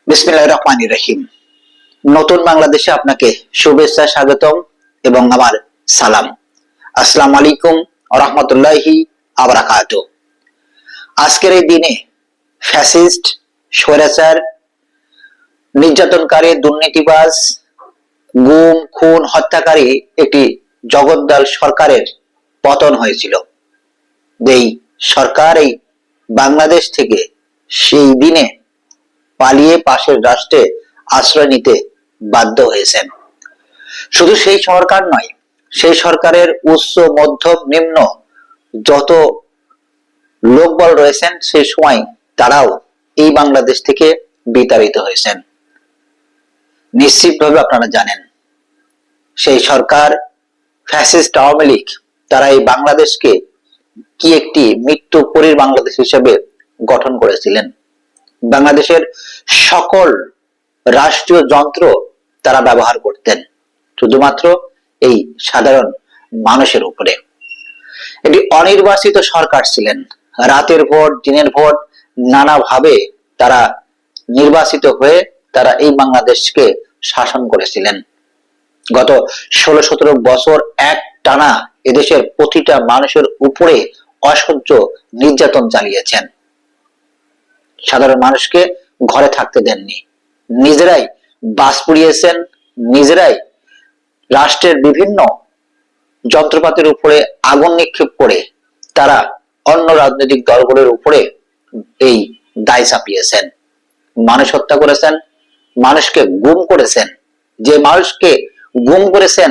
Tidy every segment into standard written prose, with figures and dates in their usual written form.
বিসমিল্লাহির রহমানির রহিম। নতুন বাংলাদেশে আপনাকে শুভেচ্ছা, স্বাগতম এবং আমার সালাম। আসসালামু আলাইকুম ওয়া রাহমাতুল্লাহি ওয়া বারাকাতুহু। আজকের এই দিনে ফ্যাসিস্ট, স্বৈরাচার, নির্যাতনকারী, দুর্নীতিবাজ, গুম, খুন, হত্যাকারী একটি জগদ্দল সরকারের পতন হয়েছিল। এই সরকার এই বাংলাদেশ থেকে সেই দিনে পালিয়ে পাশের রাষ্ট্রে আশ্রয় নিতে বাধ্য হয়েছেন। শুধু সেই সরকার নয়, সেই সরকারের উচ্চ, মধ্যম, নিম্ন যত লোকবল রয়েছেন সেই সময় তারাও এই বাংলাদেশ থেকে বিতাড়িত হয়েছেন। নিশ্চিতভাবে আপনারা জানেন সেই সরকার ফ্যাসিস্ট আওয়ামী লীগ তারা এই বাংলাদেশকে কি একটি মৃত্যু পরীর বাংলাদেশ হিসেবে গঠন করেছিলেন। বাংলাদেশের সকল রাষ্ট্রীয় যন্ত্র তারা ব্যবহার করতেন শুধুমাত্র এই সাধারণ মানুষের উপরে। এটি অনির্বাচিত সরকার ছিলেন। রাতের ভোট, দিনের ভোট নানাভাবে তারা নির্বাচিত হয়ে তারা এই বাংলাদেশকে শাসন করেছিলেন। গত 16-17 বছর এক টানা এদেশের প্রতিটা মানুষের উপরে অসহ্য নির্যাতন চালিয়েছেন। সাধারণ মানুষকে ঘরে থাকতে দেননি, নিজেরাই বাস পুড়িয়েছেন, নিজেরাই রাষ্ট্রের বিভিন্ন যন্ত্রপাতির উপরে আগুন নিক্ষেপ করে তারা অন্য রাজনৈতিক দলগুলোর উপরে এই দায় চাপিয়েছেন। মানুষ হত্যা করেছেন, মানুষকে গুম করেছেন। যে মানুষকে গুম করেছেন,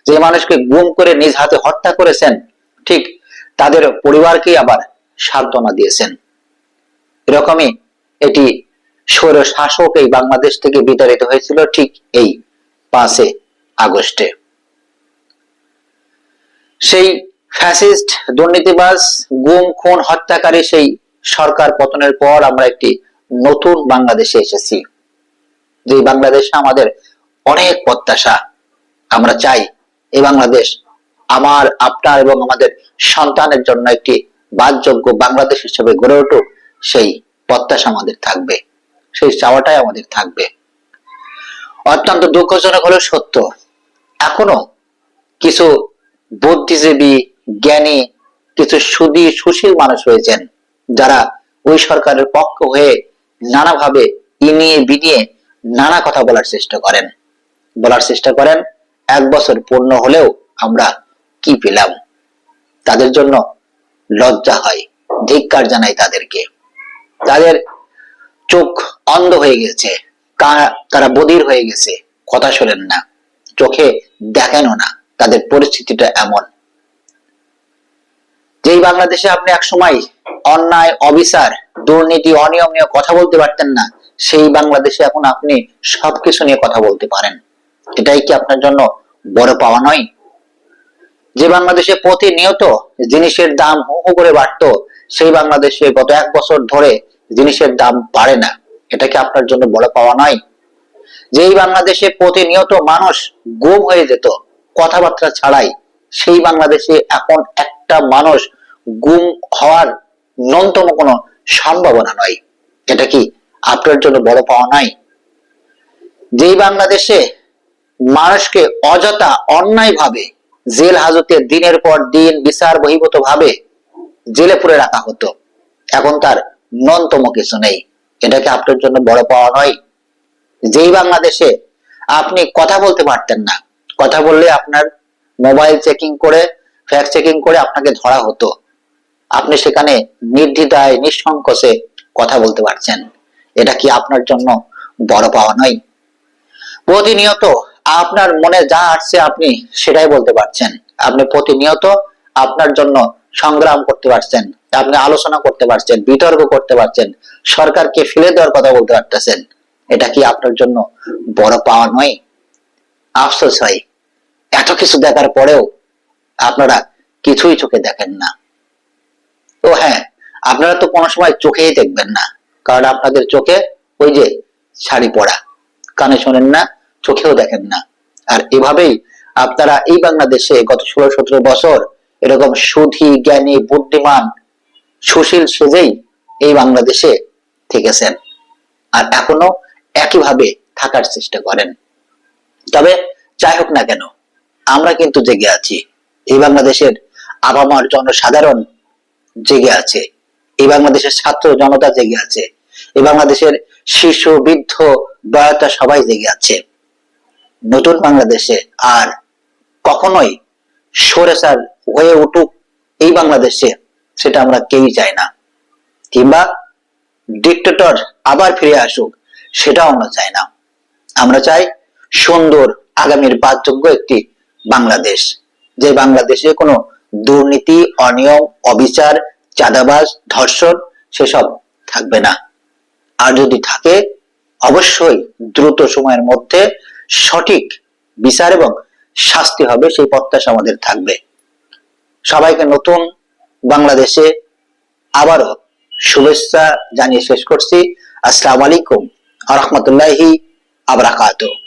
যে মানুষকে গুম করে নিজ হাতে হত্যা করেছেন, ঠিক তাদের পরিবারকেই আবার সান্ত্বনা দিয়েছেন। এরকমই এটি স্বৈর শাসক এই বাংলাদেশ থেকে বিতাড়িত হয়েছিল ঠিক এই 5 আগস্টে। সেই ফ্যাসিস্ট, দুর্নীতিবাজ, গুম, খুন, হত্যাকারী সেই সরকার পতনের পর আমরা একটি নতুন বাংলাদেশে এসেছি। যে বাংলাদেশে আমাদের অনেক প্রত্যাশা। আমরা চাই এই বাংলাদেশ আমার, আপনার এবং আমাদের সন্তানের জন্য একটি বাসযোগ্য বাংলাদেশ হিসেবে গড়ে উঠুক। সেই প্রত্যাশা আমাদের থাকবে, সেই চাওয়াটাই আমাদের থাকবে। অত্যন্ত দুঃখজনক হলো সত্য, এখনো কিছু বুদ্ধিজীবী, জ্ঞানী, কিছু সুশীল মানুষ রয়েছেন যারা ওই সরকারের পক্ষ হয়ে নানাভাবে ইনিয়ে বিনিয়ে নানা কথা বলার চেষ্টা করেন। 1 বছর পূর্ণ হলেও আমরা কি পেলাম? তাদের জন্য লজ্জা হয়, ধিক্কার জানাই তাদেরকে। তাদের চোখ অন্ধ হয়ে গেছে, তারা বধির হয়ে গেছে, কথা শোনেন না, চোখে দেখেনও না। তাদের পরিস্থিতিটা এমন। যেই বাংলাদেশে আপনি এক সময় অন্যায়, অবিচার, দুর্নীতি, অনিয়ম নিয়ে কথা বলতে পারতেন না, সেই বাংলাদেশে এখন আপনি সবকিছু নিয়ে কথা বলতে পারেন। এটাই কি আপনার জন্য বড় পাওয়া নয়? যে বাংলাদেশে প্রতিনিয়ত জিনিসের দাম হু হু করে বাড়তো, সেই বাংলাদেশে গত 1 বছর ধরে জিনিসের দাম বাড়ে না। এটা কি আপনার জন্য বড় পাওয়া নয়? যেই বাংলাদেশে প্রতিনিয়ত মানুষ গুম হয়ে যেত কথাবার্তা ছাড়াই, সেই বাংলাদেশে এখন একটা মানুষ গুম হওয়ার ন্যূনতম কোনো সম্ভাবনা নয়। এটা কি আপনার জন্য বড় পাওয়া নয়? যেই বাংলাদেশে মানুষকে অযথা অন্যায় ভাবে জেল হাজতে দিনের পর দিন বিচার বহির্ভূত ভাবে জেলে পুরে রাখা হতো, এখন তার ন্যূনতম কিছু নেই। এটা কি আপনার জন্য বড় পাওয়া নয়? যেই বাংলাদেশে আপনি কথা বলতে পারতেন না, কথা বললে আপনার মোবাইল চেকিং করে, ফ্যাক্ট চেকিং করে আপনাকে ধরা হতো, আপনি সেখানে নির্দ্বিধায় নিঃসংকোচে কথা বলতে পারছেন। এটা কি আপনার জন্য বড় পাওয়া নয়? প্রতিনিয়ত আপনার মনে যা আসছে আপনি সেটাই বলতে পারছেন। আপনি প্রতিনিয়ত আপনার জন্য সংগ্রাম করতে পারছেন, আপনি আলোচনা করতে পারছেন, বিতর্ক করতে পারছেন, সরকারকে ফেলে দেওয়ার কথা বলতে পারতেছেন। এটা কি আপনার জন্য বড় পাওয়া নয়? আফসোস হয়, এত কিছু দেখার পরেও আপনারা কিছুই চোখে দেখেন না। তো হ্যাঁ, আপনারা তো কোনো সময় চোখেই দেখবেন না, কারণ আপনাদের চোখে ওই যে শাড়ি পরা, কানে শোনেন না, চোখেও দেখেন না। আর এভাবেই আপনারা এই বাংলাদেশে গত 16-17 বছর এরকম সুধী, জ্ঞানী, বুদ্ধিমান, সুশীল সেজেই এই বাংলাদেশে থেকেছেন। আর এখনো একইভাবে থাকার চেষ্টা করেন। তবে যাই হোক না কেন, আমরা কিন্তু জেগে আছি। এই বাংলাদেশের আপামর জনসাধারণ জেগে আছে, এই বাংলাদেশের ছাত্র জনতা জেগে আছে, এই বাংলাদেশের শিশু বৃদ্ধ বয়তা সবাই জেগে আছে। নতুন বাংলাদেশে আর কখনোই স্বৈরাচার হয়ে উঠুক এই বাংলাদেশে, সেটা আমরা কেউই চাই না। কিংবা ডিক্টেটর আবার ফিরে আসুক, সেটাও আমরা চাই না। আমরা চাই সুন্দর আগামীর বাসযোগ্য একটি বাংলাদেশ, যে বাংলাদেশে কোনো দুর্নীতি, অনিয়ম, অবিচার, চাঁদাবাজ, ধর্ষণ সেসব থাকবে না। আর যদি থাকে, অবশ্যই দ্রুত সময়ের মধ্যে সঠিক বিচার এবং শাস্তি হবে, সেই প্রত্যাশা আমাদের থাকবে। সবাইকে নতুন বাংলাদেশে আবারও শুভেচ্ছা জানিয়ে শেষ করছি। আসসালামু আলাইকুম ওয়া রাহমাতুল্লাহি ওয়া বারাকাতুহু।